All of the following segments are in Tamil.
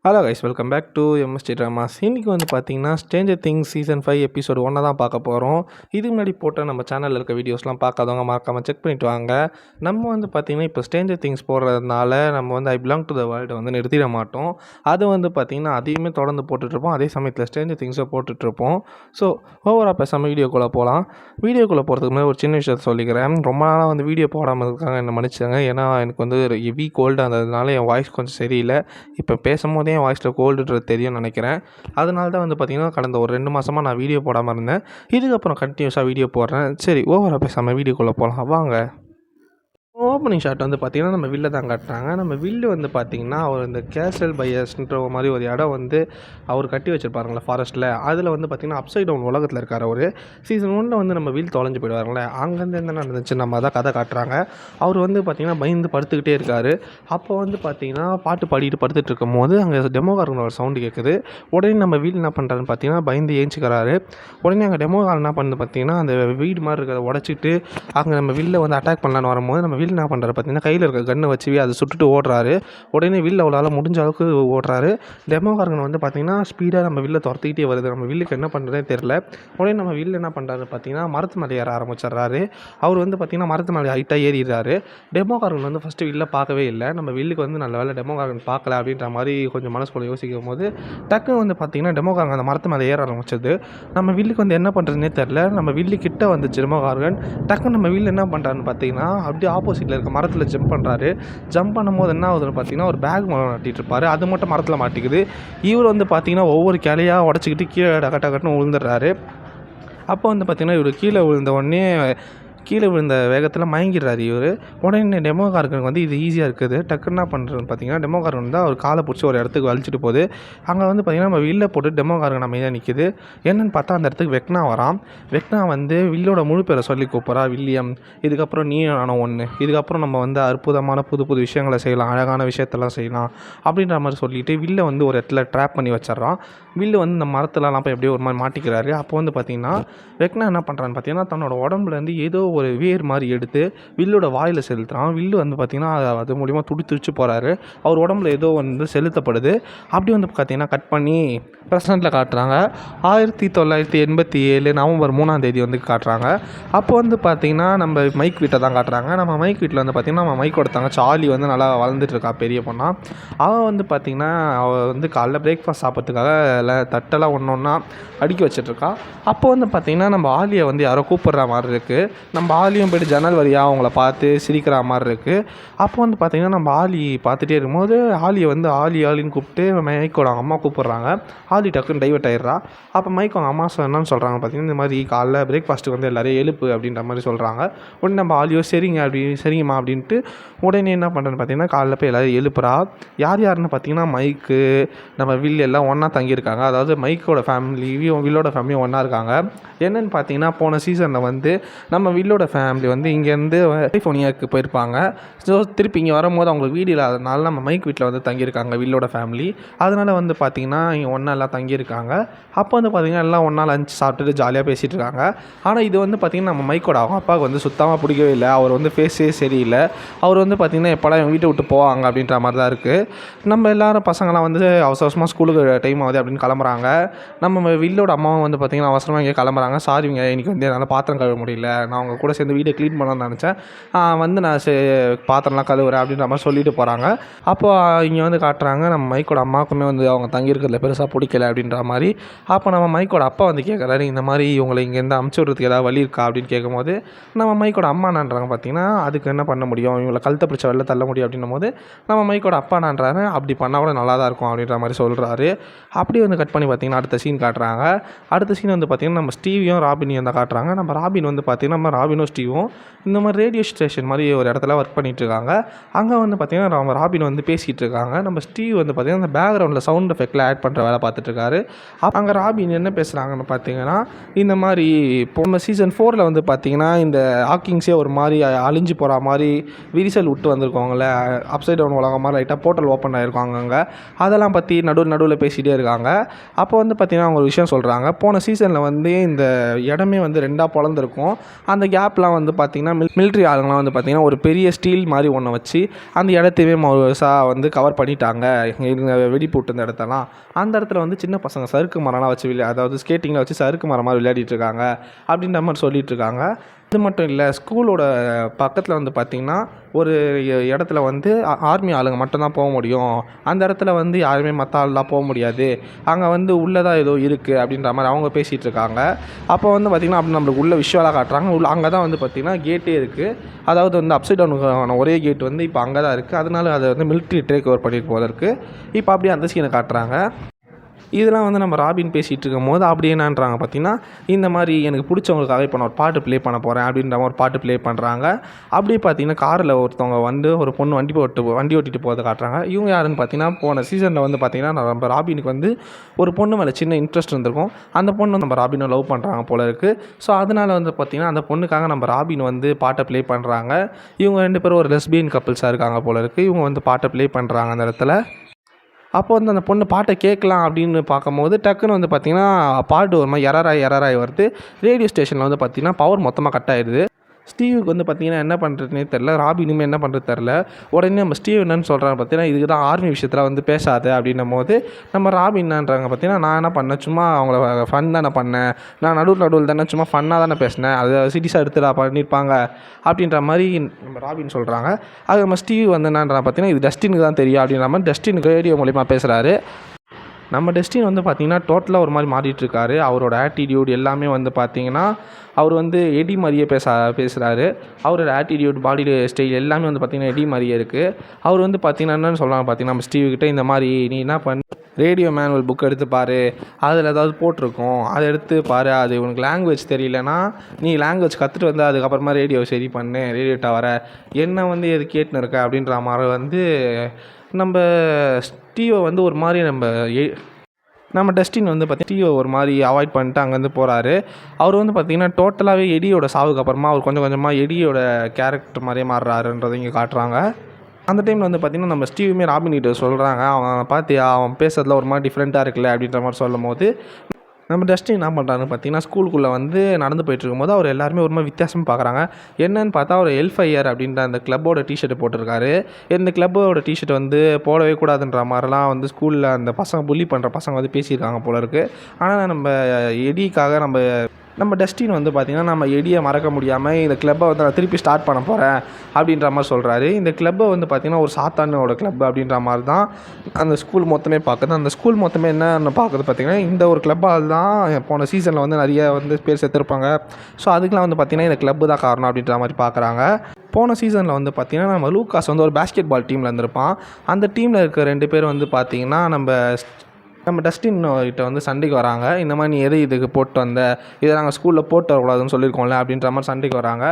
Hello guys, welcome back to MSD dramas. இன்றைக்கி வந்து பார்த்தீங்கன்னா ஸ்ட்ரேஞ்சர் திங்ஸ் சீசன் 5 எபிசோடு 1 தான் பார்க்க போகிறோம். இதுக்கு முன்னாடி போட்ட நம்ம சேனலில் இருக்க வீடியோஸ்லாம் பார்க்காதவங்க மறக்காமல் செக் பண்ணிவிட்டு வாங்க. நம்ம வந்து பார்த்திங்கன்னா இப்போ ஸ்ட்ரேஞ்சர் திங்ஸ் போடுறதுனால நம்ம வந்து I belong to the world வந்து நிறுத்திட மாட்டோம். அது வந்து பார்த்திங்கன்னா அதையுமே தொடர்ந்து போட்டுட்ருப்போம். அதே சமயத்தில் ஸ்ட்ரேஞ்சர் திங்ஸை போட்டுட்ருப்போம். ஸோ ஓவராக பேசாமல் வீடியோக்குள்ளே போகலாம். வீடியோக்குள்ளே போகிறதுக்கு முன்னாடி ஒரு சின்ன விஷயத்தை சொல்லிக்கிறேன். ரொம்ப நாளாக வந்து வீடியோ போடாமல் இருக்காங்க, என்னை மன்னிச்சாங்க. ஏன்னா எனக்கு வந்து ஹெவி கோல்டு இருந்ததுனால என் வாய்ஸ் கொஞ்சம் சரியில்லை. இப்போ பேசும்போதே என் வாய்ஸில் கோல்டுன்றது தெரியும்னு நினைக்கிறேன். அதனால தான் வந்து பார்த்திங்கன்னா கடந்த ஒரு 2 மாதமாக நான் வீடியோ போடாமல் இருந்தேன். இதுக்கப்புறம் கண்டினியூஸாக வீடியோ போடுறேன். சரி, ஓவராக பேசாமல் வீடியோக்குள்ளே போகலாம் வாங்க. ஓப்பனிங் ஷாட் வந்து பார்த்திங்கன்னா நம்ம வில்லை தான் காட்டுறாங்க. நம்ம வில்லு வந்து பார்த்திங்கன்னா அவர் இந்த கேசல் பையர்ஸ்ன்ற மாதிரி ஒரு இடம் வந்து அவர் கட்டி வச்சுருப்பாருங்களே ஃபாரஸ்ட்டில். அதில் வந்து பார்த்திங்கன்னா அப்சைட் டவுன் உலகத்தில் இருக்கார் அவர். சீசன் 1 வந்து நம்ம வில் தொலைஞ்சு போயிடுவாருங்களே, அங்கேருந்து என்ன நடந்துச்சு நம்ம அதான் கதை காட்டுறாங்க. அவர் வந்து பார்த்திங்கன்னா பயந்து படுத்துக்கிட்டே இருக்கார். அப்போ வந்து பார்த்திங்கன்னா பாட்டு பாடிட்டு படுத்துட்டு இருக்கும் போது அங்கே டெமோகாரனோட ஒரு சவுண்டு கேட்குது. உடனே நம்ம வில் என்ன பண்ணுறாருன்னு பார்த்திங்கன்னா பயந்து ஏஞ்சிக்கிறாரு. உடனே அங்கே டெமோகாரன் என்ன பண்ணுது பார்த்திங்கன்னா அந்த வீடு மாதிரி இருக்கிறத உடச்சிட்டு அங்கே நம்ம வில்லை வந்து அட்டாக் பண்ணலான்னு வரும்போது நம்ம வில் என்ன பண்ணுறாரு பார்த்திங்கன்னா கையில் இருக்க கன்னை வச்சு அதை சுட்டுட்டு ஓடுறாரு. உடனே வில் அவளால் முடிஞ்ச அளவுக்கு ஓடுறாரு. டெமோகாரன் வந்து பார்த்திங்கன்னா ஸ்பீடாக நம்ம வில்லை துரத்திக்கிட்டே வருது. நம்ம வில்லுக்கு என்ன பண்ணுறதே தெரில. உடனே நம்ம வில் என்ன பண்ணுறாரு பார்த்திங்கன்னா மரத்து மேலே ஏற ஆரம்பிச்சிடுறாரு. அவர் வந்து பார்த்திங்கன்னா மரத்து மேலே ஹைட்டாக ஏறிடுறாரு. டெமோகாரன் வந்து ஃபஸ்ட்டு வில்லை பார்க்கவே இல்லை. நம்ம வில்லுக்கு வந்து நல்ல வேலை டெமோகாரன் பார்க்கல அப்படின்ற மாதிரி கொஞ்சம் மனசுக்குள்ள யோசிக்கும் போது டக்குன்னு வந்து பார்த்திங்கன்னா டெமோகாரன் அந்த மரத்து மேலே ஏற ஆரம்பிச்சது. நம்ம வில்லுக்கு வந்து என்ன பண்ணுறதுனே தெரில. நம்ம வில்லு கிட்ட வந்துச்சு டெமோகாரன். டக்குன்னு நம்ம வில் என்ன பண்ணுறாருன்னு பார்த்திங்கன்னா அப்படியே ஆப்போசிட்டில் இருக்க மரத்தில் ஜம்ப் பண்ணுறாரு. ஜம்ப் பண்ணும்போது என்ன ஆகுதுன்னு பார்த்திங்கன்னா ஒரு பேக் மேலே மாட்டிகிட்டு இருப்பார். அது மட்டும் மரத்தில் மாட்டிக்குது. இவர் வந்து பார்த்திங்கன்னா ஒவ்வொரு கிளையாக உடச்சிக்கிட்டு கீழே டக்கட்டுன்னு விழுந்துடுறாரு. அப்போ வந்து பார்த்திங்கன்னா இவர் கீழே விழுந்த உடனே கீழே விழுந்த வேகத்தில் மயங்கிடுறாரு இவர். உடனே டெமோகாரனுக்கு வந்து இது ஈஸியாக இருக்குது. டக்குன்னு என்ன பண்ணுறதுன்னு பார்த்தீங்கன்னா டெமோகாரன் வந்து அவர் காலை பிடிச்சி ஒரு இடத்துக்கு வலிச்சிட்டு போகுது. அங்கே வந்து பார்த்திங்கன்னா நம்ம வில்லை போட்டு டெமோகாரன் அமைதியாக நிற்கிது. என்னென்னு பார்த்தா அந்த இடத்துக்கு வெக்னா வரான். வெக்னா வந்து வில்லோட முழு பேரை சொல்லி கூப்பிட்றா. வில்லியம், இதுக்கப்புறம் நீ நானும் ஒன்று, இதுக்கப்புறம் நம்ம வந்து அற்புதமான புது புது விஷயங்களை செய்யலாம், அழகான விஷயத்தெல்லாம் செய்யலாம் அப்படின்ற மாதிரி சொல்லிவிட்டு வில்லை வந்து ஒரு இடத்துல ட்ராப் பண்ணி வச்சிட்றான். வில்லு வந்து இந்த மரத்துலலாம் போய் எப்படியோ ஒரு மாதிரி மாட்டிக்கிறாரு. அப்போ வந்து பார்த்திங்கன்னா வெக்னா என்ன பண்ணுறான்னு பார்த்தீங்கன்னா தன்னோட உடம்புலேருந்து ஏதோ ஒரு வேர் மாதிரி எடுத்து வில்லோட வாயில் செலுத்துகிறான். வில்லு வந்து பார்த்திங்கன்னா அது மூலிமா துடிச்சு போகிறாரு. அவர் உடம்புல ஏதோ வந்து செலுத்தப்படுது. அப்படி வந்து பார்த்திங்கன்னா கட் பண்ணி ப்ரெசென்ட்டில் காட்டுறாங்க. 1987 நவம்பர் 3ஆம் தேதி வந்து காட்டுறாங்க. அப்போ வந்து பார்த்திங்கன்னா நம்ம மைக் வீட்டை தான் காட்டுறாங்க. நம்ம மைக் வீட்டில் வந்து பார்த்திங்கன்னா நம்ம மைக்கோட தங்கச்சி ஆலி வந்து நல்லா வளர்ந்துட்டு இருக்கா, பெரிய பொண்ணா. அவள் வந்து பார்த்திங்கன்னா அவள் வந்து காலைல பிரேக்ஃபாஸ்ட் சாப்பிட்றதுக்காக தட்டெல்லாம் ஒன்று ஒன்றா அடுக்கி வச்சிட்ருக்கா. அப்போ வந்து பார்த்திங்கன்னா நம்ம ஆலியை வந்து யாரோ கூப்பிட்ற மாதிரி இருக்குது. நம்ம ஆலியும் போய்ட்டு ஜன்னல் வழியாக அவங்கள பார்த்து சிரிக்கிற மாதிரி இருக்குது. அப்போ வந்து பார்த்திங்கன்னா நம்ம ஆலி பார்த்துட்டே இருக்கும்போது ஆலியை வந்து ஆலின்னு கூப்பிட்டு மைக்கோட அவங்க அம்மா கூப்பிட்றாங்க. ஆலி டக்குன்னு டைவர்ட் ஆகிடுறா. அப்போ மைக் அவங்க அம்மா என்னன்னு சொல்கிறாங்க பார்த்திங்கன்னா இந்த மாதிரி காலைல பிரேக்ஃபாஸ்ட்டுக்கு வந்து எல்லோரும் எழுப்பு அப்படின்ற மாதிரி சொல்கிறாங்க. உடனே நம்ம ஆலியோ சரிங்கம்மா அப்படின்ட்டு உடனே என்ன பண்ணுறேன்னு பார்த்திங்கன்னா காலைல போய் எல்லோரும் எழுப்புறா. யாருன்னு பார்த்திங்கன்னா மைக்கு, நம்ம வில் எல்லாம் ஒன்றா தங்கியிருக்காங்க. அதாவது மைக்கோட ஃபேமிலியும் வில்லோட ஃபேமிலியும் ஒன்றா இருக்காங்க. என்னென்னு பார்த்தீங்கன்னா போன சீசனில் வந்து நம்ம வில்லோட ஃபேமிலி வந்து இங்கேருந்து கலிஃபோர்னியாவுக்கு போயிருப்பாங்க. ஸோ திருப்பி இங்கே வரும்போது அவங்களுக்கு வீடு இல்லாதனால நம்ம மைக் வீட்டில் வந்து தங்கியிருக்காங்க வில்லோட ஃபேமிலி. அதனால் வந்து பார்த்திங்கன்னா இங்கே ஒன்றா எல்லாம் தங்கியிருக்காங்க. அப்போ வந்து பார்த்திங்கன்னா எல்லாம் ஒன்றா லஞ்ச் சாப்பிட்டுட்டு ஜாலியாக பேசிகிட்டு இருக்காங்க. ஆனால் இது வந்து பார்த்திங்கன்னா நம்ம மைக்கோட அவங்க அப்பாவுக்கு வந்து சுத்தமாக பிடிக்கவே இல்லை. அவர் வந்து ஃபேஸே சரியில்லை. அவர் வந்து பார்த்திங்கன்னா எப்போலாம் எங்கள் வீட்டை விட்டு போவாங்க அப்படின்ற மாதிரி தான் இருக்குது. நம்ம எல்லோரும் பசங்களாம் வந்து அவசரமாக ஸ்கூலுக்கு டைம் ஆகுது அப்படின்னு கிளம்புறாங்க. நம்ம வில்லோட அம்மாவும் வந்து பார்த்திங்கன்னா அவசரமாக இங்கே கிளம்புறாங்க. சாரிங்க, இன்றைக்கி வந்து என்னால் பாத்திரம் கழுவ முடியல, நான் அவங்க கூட சேர்ந்து வீடை க்ளீன் பண்ணலான்னு நினச்சேன், வந்து நான் பாத்திரம்லாம் கழுவுறேன் அப்படின்ற மாதிரி சொல்லிட்டு போகிறாங்க. அப்போது இங்கே வந்து காட்டுறாங்க நம்ம மைக்கோட அம்மாவுக்குமே வந்து அவங்க தங்கியிருக்கிறதுல பெருசாக பிடிக்கல அப்படின்ற மாதிரி. அப்போ நம்ம மைக்கோட அப்பா வந்து கேட்குறாரு இந்த மாதிரி இவங்களை இங்கேருந்து அமுச்சு விட்றதுக்கு ஏதாவது வழி இருக்கா அப்படின்னு கேட்கும்போது நம்ம மைக்கோட அம்மா என்னன்றாங்க பார்த்திங்கன்னா அதுக்கு என்ன பண்ண முடியும், இவங்களை கழுத்தை பிடிச்ச வெளில தள்ள முடியும் அப்படின்னும் போது நம்ம மைக்கோட அப்பா என்னன்றாரு அப்படி பண்ணால் கூட நல்லா தான் இருக்கும் அப்படின்ற மாதிரி சொல்கிறாரு. அப்படி வந்து கட் பண்ணி பார்த்திங்கன்னா அடுத்த சீன் காட்டுறாங்க. அடுத்த சீன் வந்து பார்த்திங்கன்னா நம்ம ஸ்டீவையும் ராபினையும் தான் காட்டுறாங்க. நம்ம ராபின் வந்து பார்த்திங்கன்னா நம்ம ராபினும் ஸ்டீவும் இந்த மாதிரி ரேடியோ ஸ்டேஷன் மாதிரி ஒரு இடத்துல ஒர்க் பண்ணிகிட்ருக்காங்க. அங்கே வந்து பார்த்திங்கன்னா நம்ம ராபின் வந்து பேசிகிட்டு இருக்காங்க. நம்ம ஸ்டீவ் வந்து பார்த்திங்கன்னா அந்த பேக்ரவுண்டில் சவுண்ட் எஃபெக்டில் ஆட் பண்ணுற வேலை பார்த்துட்ருக்காரு. அங்கே ராபின் என்ன பேசுகிறாங்கன்னு பார்த்திங்கன்னா இந்த மாதிரி இப்போ நம்ம சீசன் 4 வந்து பார்த்திங்கன்னா இந்த ஹாக்கிங்ஸே ஒரு மாதிரி அழிஞ்சு போகிற மாதிரி விரிசல் விட்டு வந்திருக்கோங்களே, அப்சைட் டவுன் உலகம் மாதிரி லைட்டாக போர்ட்டல் ஓப்பன் ஆகிருக்காங்க. அங்கே அதெல்லாம் பற்றி நடுவில் பேசிகிட்டே இருக்காங்க. அப்போ வந்து பார்த்திங்கன்னா அவங்க ஒரு விஷயம் சொல்கிறாங்க. போன சீசனில் வந்து இந்த இடமே வந்து 2ஆக பிளந்துருக்கும். அந்த கேப்லாம் வந்து பார்த்திங்கன்னா மிலிட்ரி ஆளுங்கலாம் வந்து பார்த்திங்கன்னா ஒரு பெரிய ஸ்டீல் மாதிரி ஒன்று வச்சு அந்த இடத்தையுமே வந்து கவர் பண்ணிட்டாங்க. வெடிப்பு விட்டு இந்த இடத்தெல்லாம் அந்த இடத்துல வந்து சின்ன பசங்க சறுக்கு மரம்லாம் வச்சு அதாவது ஸ்கேட்டிங்கில் வச்சு சறுக்கு மரம் மாதிரி விளையாடிட்டு இருக்காங்க அப்படின்ற மாதிரி சொல்லிட்டு இருக்காங்க. இது மட்டும் இல்லை, ஸ்கூலோட பக்கத்தில் வந்து பார்த்திங்கன்னா ஒரு இடத்துல வந்து ஆர்மி ஆளுங்க மட்டும்தான் போக முடியும். அந்த இடத்துல வந்து யாருமே மற்ற ஆள்லாம் போக முடியாது. அங்கே வந்து உள்ளதாக ஏதோ இருக்குது அப்படின்ற மாதிரி அவங்க பேசிகிட்டு இருக்காங்க. அப்போ வந்து பார்த்திங்கன்னா அப்படி நம்மளுக்கு உள்ள விஷுவலாக காட்டுறாங்க. அங்கே தான் வந்து பார்த்திங்கன்னா கேட்டே இருக்குது. அதாவது வந்து அப்சைட் டவுனுக்கான ஒரே கேட் வந்து இப்போ அங்கே தான் இருக்குது. அதனால அதை வந்து மிலிட்ரி டேக் ஓவர் பண்ணிட்டு போல இருக்குது. இப்போ அப்படியே அந்த சீனை காட்டுறாங்க. இதெல்லாம் வந்து நம்ம ராபின் பேசிகிட்டு இருக்கும்போது அப்படி என்னன்றாங்க பார்த்திங்கன்னா, இந்த மாதிரி எனக்கு பிடிச்சவங்களுக்காக இப்போ நான் ஒரு பாட்டு ப்ளே பண்ண போகிறேன் அப்படின்ற மாதிரி ஒரு பாட்டு ப்ளே பண்ணுறாங்க. அப்படியே பார்த்திங்கன்னா காரில் ஒருத்தவங்க வந்து ஒரு பொண்ணு வண்டி ஓட்டிட்டு போகிறத காட்டுறாங்க. இவங்க யாருன்னு பார்த்திங்கன்னா, போன சீசனில் வந்து பார்த்திங்கன்னா நம்ம ராபினுக்கு வந்து ஒரு பொண்ணு மேலே சின்ன இன்ட்ரெஸ்ட் இருந்திருக்கும். அந்த பொண்ணு நம்ம ராபினை லவ் பண்ணுறாங்க போல இருக்குது. ஸோ அதனால் வந்து பார்த்திங்கன்னா அந்த பொண்ணுக்காக நம்ம ராபின் வந்து பாட்டை ப்ளே பண்ணுறாங்க. இவங்க 2 பேரும் ஒரு லெஸ்பியன் கப்பிள்ஸாக இருக்காங்க போல இருக்குது. இவங்க வந்து பாட்டை ப்ளே பண்ணுறாங்க அந்த இடத்துல. அப்போ வந்து அந்த பொண்ணு பாட்டை கேட்கலாம் அப்படின்னு பார்க்கும்போது டக்குன்னு வந்து பார்த்திங்கன்னா பாட்டு ஒரு மாதிரி எரராகி வருது. ரேடியோ ஸ்டேஷனில் வந்து பார்த்திங்கன்னா பவர் மொத்தமாக கட் ஆகிடுது. ஸ்டீவுக்கு வந்து பார்த்திங்கன்னா என்ன பண்ணுறதுனே தெரில. ராபினுமே என்ன பண்ணுறது தெரில. உடனே நம்ம ஸ்டீவ் என்னன்னு சொல்கிறாங்க பார்த்திங்கன்னா, இதுக்கு தான் ஆர்மி விஷயத்தில் வந்து பேசாது அப்படின்னும் போது நம்ம ராபின் என்னன்றாங்க பார்த்திங்கன்னா, நான் என்ன பண்ணேன், சும்மா அவங்கள ஃபன் தானே பண்ணேன், நான் நடுவில் தானே சும்மா ஃபன்னாக தானே பேசினேன், அதை சீரியஸாக எடுத்துடா பண்ணியிருப்பாங்க அப்படின்ற மாதிரி நம்ம ராபின் சொல்கிறாங்க. அது நம்ம ஸ்டீவ் வந்து என்னன்றாங்க பார்த்திங்கன்னா, இது டஸ்டினுக்கு தான் தெரியும் அப்படின்ற மாதிரி டஸ்டினுக்கு ரேடியோ மூலிமா பேசுகிறாரு. நம்ம டெஸ்டின் வந்து பார்த்திங்கன்னா டோட்டலாக ஒரு மாதிரி மாறிட்டுருக்காரு. அவரோட ஆட்டிடியூட் எல்லாமே வந்து பார்த்திங்கன்னா அவர் வந்து எடி மாதிரியே பேசுகிறாரு. அவரோட ஆட்டிடியூட், பாடி ஸ்டைல் எல்லாமே வந்து பார்த்திங்கன்னா எடி மாதிரியே இருக்குது. அவர் வந்து பார்த்திங்கன்னா என்னென்னு சொல்கிறாங்க பார்த்திங்கன்னா நம்ம ஸ்டீவ்கிட்ட, இந்த மாதிரி நீ என்ன பண்ணு, ரேடியோ மேனுவல் புக் எடுத்து பாரு, அதில் ஏதாவது போட்டிருக்கோம், அதை எடுத்து பாரு. அது உனக்கு லாங்குவேஜ் தெரியலனா நீ லாங்குவேஜ் கற்றுட்டு வந்து அதுக்கப்புறமா ரேடியோவை சரி பண்ணு, ரேடியோ டவரை என்ன வந்து எது கேட்டுன்னு இருக்க அப்படின்ற மாதிரி வந்து நம்ம ஸ்டீவை வந்து ஒரு மாதிரி நம்ம டஸ்டின் வந்து பார்த்திங்கன்னா ஸ்டீவை ஒரு மாதிரி அவாய்ட் பண்ணிட்டு அங்கேருந்து போகிறாரு. அவர் வந்து பார்த்திங்கன்னா டோட்டலாகவே எடியோட சாவுக்கு அப்புறமா அவர் கொஞ்சம் கொஞ்சமாக எடியோட கேரக்டர் மாதிரியே மாறுறாருன்றதை இங்கே காட்டுறாங்க. அந்த டைமில் வந்து பார்த்திங்கன்னா நம்ம ஸ்டீவுமே ராபின் கிட்ட சொல்கிறாங்க, அவன் பார்த்தியா அவன் பேசுறதுல ஒரு மாதிரி டிஃப்ரெண்ட்டாக இருக்குல்ல அப்படின்ற மாதிரி சொல்லும் போது நம்ம டஸ்டின் என்ன பண்ணுறாருன்னு பார்த்திங்கன்னா ஸ்கூலுக்குள்ளே வந்து நடந்து போயிட்டு இருக்கும்போது அவர் எல்லாருமே ஒரு மாதிரி வித்தியாசமாக பார்க்குறாங்க. என்னன்னு பார்த்தா அவர் எல்ஃபையர் அப்படின்ற அந்த கிளப்போட டிஷர்ட் போட்டிருக்காரு. இந்த கிளப்போட டிஷர்ட் வந்து போடவே கூடாதுன்ற மாதிரிலாம் வந்து ஸ்கூலில் அந்த பசங்க புள்ளி பண்ணுற பசங்க வந்து பேசியிருக்காங்க போல இருக்குது. ஆனால் நம்ம எடிக்காக நம்ம டஸ்டின் வந்து பார்த்திங்கன்னா நம்ம எடியை மறக்க முடியாமல் இந்த கிளப்பை வந்து நான் திருப்பி ஸ்டார்ட் பண்ண போகிறேன் அப்படின்ற மாதிரி சொல்கிறாரு. இந்த கிளப்பை வந்து பார்த்திங்கன்னா ஒரு சாத்தானோட கிளப் அப்படின்ற மாதிரி தான் அந்த ஸ்கூல் மொத்தமே பார்க்குது. அந்த ஸ்கூல் மொத்தமே என்ன பார்க்குறது பார்த்திங்கன்னா இந்த ஒரு கிளப்பால் தான் போன சீசனில் வந்து நிறைய வந்து பேர் சேர்த்துருப்பாங்க. ஸோ அதுக்கெலாம் வந்து பார்த்திங்கன்னா இந்த கிளப்பு தான் காரணம் அப்படின்ற மாதிரி பார்க்குறாங்க. போன சீசனில் வந்து பார்த்திங்கன்னா நம்ம லூக்காஸ் வந்து ஒரு பேஸ்கெட் பால் டீமில் இருந்திருப்பான். அந்த டீமில் இருக்க 2 பேர் வந்து பார்த்திங்கன்னா நம்ம டஸ்டின் கிட்ட வந்து சண்டைக்கு வராங்க. இந்த மாதிரி நீ எது இதுக்கு போட்டு வந்த, இதை நாங்கள் ஸ்கூலில் போட்டு வரக்கூடாதுன்னு சொல்லியிருக்கோம்ல அப்படின்ற மாதிரி சண்டைக்கு வராங்க.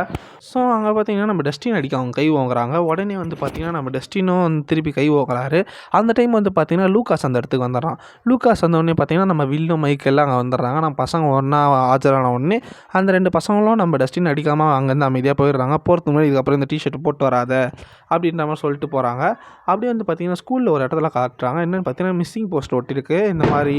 ஸோ அங்கே பார்த்திங்கன்னா நம்ம டஸ்டின் அடிக்க அவங்க கை ஓங்குறாங்க. உடனே வந்து பார்த்திங்கன்னா நம்ம டஸ்டினும் வந்து திருப்பி கை ஓங்குறாரு. அந்த டைம் வந்து பார்த்திங்கன்னா லூக்காஸ் அந்த இடத்துக்கு வந்துடுறான். லூக்காஸ் வந்தோடனே பார்த்திங்கன்னா நம்ம வில்லும் மைக்கெல்லாம் அங்கே வந்துடுறாங்க. நம்ம பசங்க ஒன்றா ஆஜரான உடனே அந்த 2 பசங்களும் நம்ம டஸ்டின் அடிக்காமல் அங்கேருந்து அமைதியாக போயிடுறாங்க. போகிறதுக்கு முன்னாடி இதுக்கப்புறம் இந்த டிஷர்ட் போட்டு வராத அப்படின்ற மாதிரி சொல்லிட்டு போகிறாங்க. அப்படியே வந்து பார்த்திங்கன்னா ஸ்கூலில் ஒரு இடத்துல காட்டுறாங்க. என்னென்னு பார்த்திங்கன்னா மிஸ்ஸிங் போஸ்ட் ஒட்டிருக்கு. இந்த மாதிரி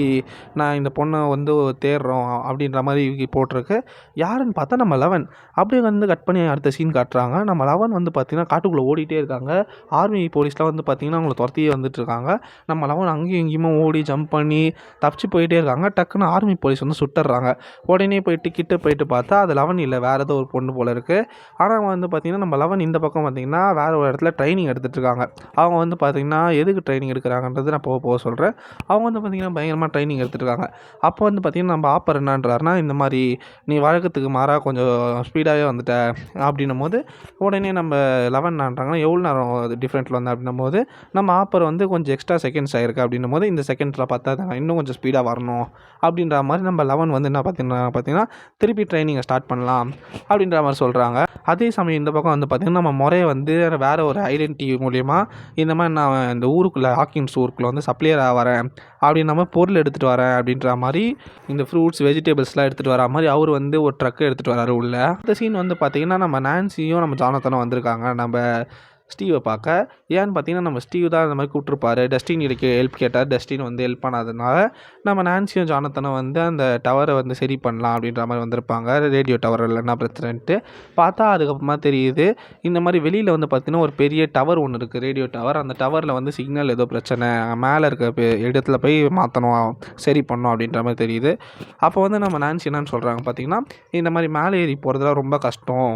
நான் இந்த பொண்ணை வந்து தேடுறோம் அப்படின்ற மாதிரி போட்டிருக்கு. யாருன்னு பார்த்தா நம்ம 11. அப்படியே வந்து கட் பண்ணி அடுத்த சீன் காட்டுறாங்க. நம்ம 11 வந்து பார்த்திங்கன்னா காட்டுக்குள்ளே ஓடிட்டே இருக்காங்க. ஆர்மி போலீஸ்லாம் வந்து பார்த்திங்கன்னா அவங்கள துரத்தியே வந்துட்டுருக்காங்க. நம்ம 11 அங்கேயும் இங்கேயுமே ஓடி ஜம்ப் பண்ணி தப்பிச்சு போயிட்டே இருக்காங்க. டக்குன்னு ஆர்மி போலீஸ் வந்து சுட்டுறாங்க. உடனே கிட்ட போயிட்டு பார்த்தா அது 11 இல்லை, வேறு ஏதோ ஒரு பொண்ணு போல் இருக்குது. ஆனால் வந்து பார்த்திங்கன்னா நம்ம 11 இந்த பக்கம் பார்த்திங்கன்னா வேறு ஒரு இடத்துல ட்ரைனிங் எடுத்துகிட்ருக்காங்க. அவங்க வந்து பார்த்திங்கன்னா எதுக்கு ட்ரைனிங் எடுக்கிறாங்கன்றது நான் போக சொல்கிறேன். அவங்க வந்து பார்த்திங்கன்னா பயங்கரமாக ட்ரைனிங் எடுத்துகிட்ருக்காங்க. அப்போ வந்து பார்த்திங்கன்னா நம்ம ஆப்பர் என்னன்றாருனா, இந்த மாதிரி நீ வழக்கத்துக்கு மாறாக கொஞ்சம் ஸ்பீடாகவே வந்துட்ட அப்படின்னும் போது உடனே நம்ம 11 என்னான்றாங்கன்னா எவ்வளோ நேரம் டிஃப்ரெண்ட்டில் வந்தேன் அப்படின்னும் போது நம்ம ஆப்பர் வந்து கொஞ்சம் எக்ஸ்ட்ரா செகண்ட்ஸ் ஆகிருக்கு அப்படின்னும் போது இந்த செகண்ட்ஸில் பார்த்தா இன்னும் கொஞ்சம் ஸ்பீடாக வரணும் அப்படின்ற மாதிரி நம்ம 11 வந்து என்ன பார்த்திங்கன்னா திருப்பி ட்ரைனிங்கை ஸ்டார்ட் பண்ணலாம் அப்படின்ற மாதிரி சொல்கிறாங்க. அதே சமயம் இந்த பக்கம் வந்து பார்த்திங்கன்னா நம்ம முறையை வந்து வேறு ஒரு ஐடென்டிட்டி மூலிமா இந்த மாதிரி நான் இந்த ஊருக்குள்ளே ஹாக்கின்ஸ் ஊருக்குள்ளே வந்து சப்ளையராக வரேன் அப்படின்னு நம்ம பொருள் எடுத்துகிட்டு வரேன் அப்படின்ற மாதிரி இந்த ஃப்ரூட்ஸ் வெஜிடபிள்ஸ்லாம் எடுத்துகிட்டு வரா மாதிரி அவர் வந்து ஒரு ட்ரக்கை எடுத்துகிட்டு வராரு உள்ள. இந்த சீன் வந்து பார்த்திங்கன்னா நம்ம நான்சியும் நம்ம ஜானத்தனும் வந்திருக்காங்க நம்ம ஸ்டீவை பார்க்க. ஏன்னு பார்த்தீங்கன்னா நம்ம ஸ்டீவ் தான் இந்த மாதிரி கூப்பிட்ருப்பாரு. டஸ்டின் இதுக்கு ஹெல்ப் கேட்டார். டஸ்டின் வந்து ஹெல்ப் பண்ணாதனால நம்ம நான்சியும் ஜானத்தனும் வந்து அந்த டவரை வந்து சரி பண்ணலாம் அப்படின்ற மாதிரி வந்திருப்பாங்க. ரேடியோ டவர் என்ன பிரச்சனைன்ட்டு பார்த்தா அதுக்கப்புறமா தெரியுது இந்த மாதிரி வெளியில் வந்து பார்த்திங்கன்னா ஒரு பெரிய டவர் ஒன்று இருக்குது, ரேடியோ டவர். அந்த டவரில் வந்து சிக்னல் ஏதோ பிரச்சனை, மேலே இருக்க இடத்துல போய் மாற்றணும், சரி பண்ணணும் அப்படின்ற மாதிரி தெரியுது. அப்போ வந்து நம்ம நான்சி என்னன்னு சொல்கிறாங்க பார்த்தீங்கன்னா, இந்த மாதிரி மேலே ஏறி போகிறதுலாம் ரொம்ப கஷ்டம்,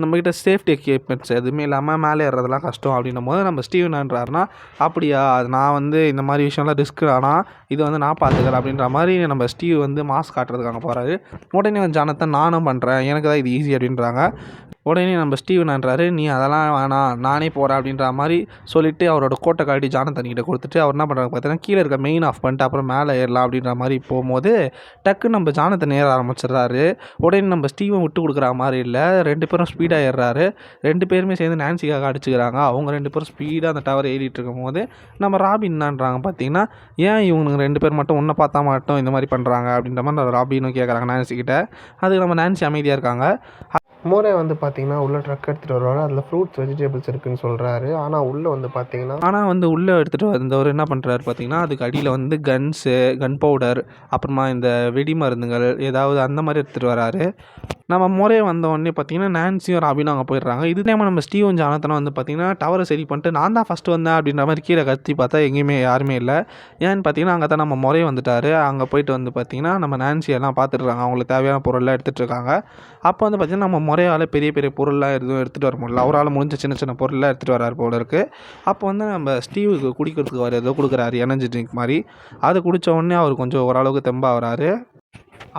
நம்மக்கிட்ட சேஃப்டி எக்யூப்மெண்ட்ஸ் எதுவுமே இல்லாமல் மேலே ஏறுறதெல்லாம் கஷ்டம் அப்படின்னும் போது நம்ம ஸ்டீவ் என்னன்றாருனா, அப்படியா அது நான் வந்து இந்த மாதிரி விஷயம்லாம் ரிஸ்க் ஆனால் இது வந்து நான் பார்த்துக்கிறேன் அப்படின்ற மாதிரி நம்ம ஸ்டீவ் வந்து மாஸ்க் காட்டுறதுக்காக போகிறாரு. உடனே வந்து ஜானத்தன் நானும் பண்ணுறேன், எனக்கு தான் இது ஈஸி அப்படின்றாங்க. உடனே நம்ம ஸ்டீவ் என்னன்றாரு, நீ அதெல்லாம் வேணாம் நானே போகிறேன் அப்படின்ற மாதிரி சொல்லிவிட்டு அவரோட கோட்டை காட்டி ஜானத்தன்கிட்ட கொடுத்துட்டு அவர் என்ன பண்ணுறாங்க பார்த்தீங்கன்னா கீழே இருக்க மெயின் ஆஃப் பண்ணிட்டு அப்புறம் மேலே ஏறலாம் அப்படின்ற மாதிரி போகும்போது டக்குன்னு நம்ம ஜானத்தன் ஏற ஆரம்பிச்சிடுறாரு. உடனே நம்ம ஸ்டீவை விட்டு கொடுக்குற மாதிரி இல்லை, 2 பேரும் ஸ்பீடாக ஏறுறாரு. 2 பேருமே சேர்ந்து நான்சிக்காக அடிச்சுக்கிறாங்க. அவங்க 2 பேரும் ஸ்பீடாக அந்த டவர் ஏறிட்டு இருக்கும்போது நம்ம ராபின் என்னன்றாங்க பார்த்தீங்கன்னா, ஏன் இவங்க 2 பேர் மட்டும் ஒன்றை பார்த்தா மட்டும் இந்த மாதிரி பண்ணுறாங்க அப்படின்ற மாதிரி ராபினும் கேட்குறாங்க நான்சிக்கிட்ட. அதுக்கு நம்ம நான்சி அமைதியாக இருக்காங்க. மோரே வந்து பார்த்தீங்கன்னா உள்ள ட்ரக் எடுத்துகிட்டு வருவார். அதில் ஃப்ரூட்ஸ் வெஜிடபிள்ஸ் இருக்குதுன்னு சொல்கிறாரு. ஆனால் உள்ளே வந்து பார்த்தீங்கன்னா உள்ளே எடுத்துகிட்டு வந்தவர் என்ன பண்ணுறாரு பார்த்தீங்கன்னா, அதுக்கு அடியில் வந்து கன்ஸு, கன் பவுடர், அப்புறமா இந்த வெடி மருந்துகள் ஏதாவது அந்த மாதிரி எடுத்துகிட்டு வராரு. நம்ம மோரே வந்தோடனே பார்த்தீங்கன்னா நான்சியும் ராபினும் அங்கே போயிடுறாங்க. இது டைம் நம்ம ஸ்டீவும் ஜானத்தனும் வந்து பார்த்தீங்கன்னா டவரை சரி பண்ணிட்டு நான் தான் ஃபஸ்ட்டு வந்தேன் அப்படின்ற மாதிரி கீழே கத்தி பார்த்தா எங்கேயுமே யாருமே இல்லை. ஏன்னு பார்த்தீங்கன்னா அங்கே தான் நம்ம மோரே வந்துட்டார். அங்கே போயிட்டு வந்து பார்த்தீங்கன்னா நம்ம நான்சி எல்லாம் பார்த்துட்ருக்காங்க, அவங்களுக்கு தேவையான பொருள்லாம் எடுத்துகிட்டு இருக்காங்க. அப்போ வந்து பார்த்தீங்கன்னா நம்ம முறையால் பெரிய பெரிய பொருள்லாம் எதுவும் எடுத்துகிட்டு வர முடியல, அவரால் முடிஞ்ச சின்ன சின்ன பொருள்லாம் எடுத்துகிட்டு வராரு போல இருக்குது. அப்போ வந்து நம்ம ஸ்டீவுக்கு குடிக்கிறதுக்கு அவர் ஏதோ கொடுக்குறாரு, எனர்ஜி ட்ரிங்க் மாதிரி. அதை குடித்த உடனே அவர் கொஞ்சம் ஓரளவுக்கு தெம்பாகிறாரு.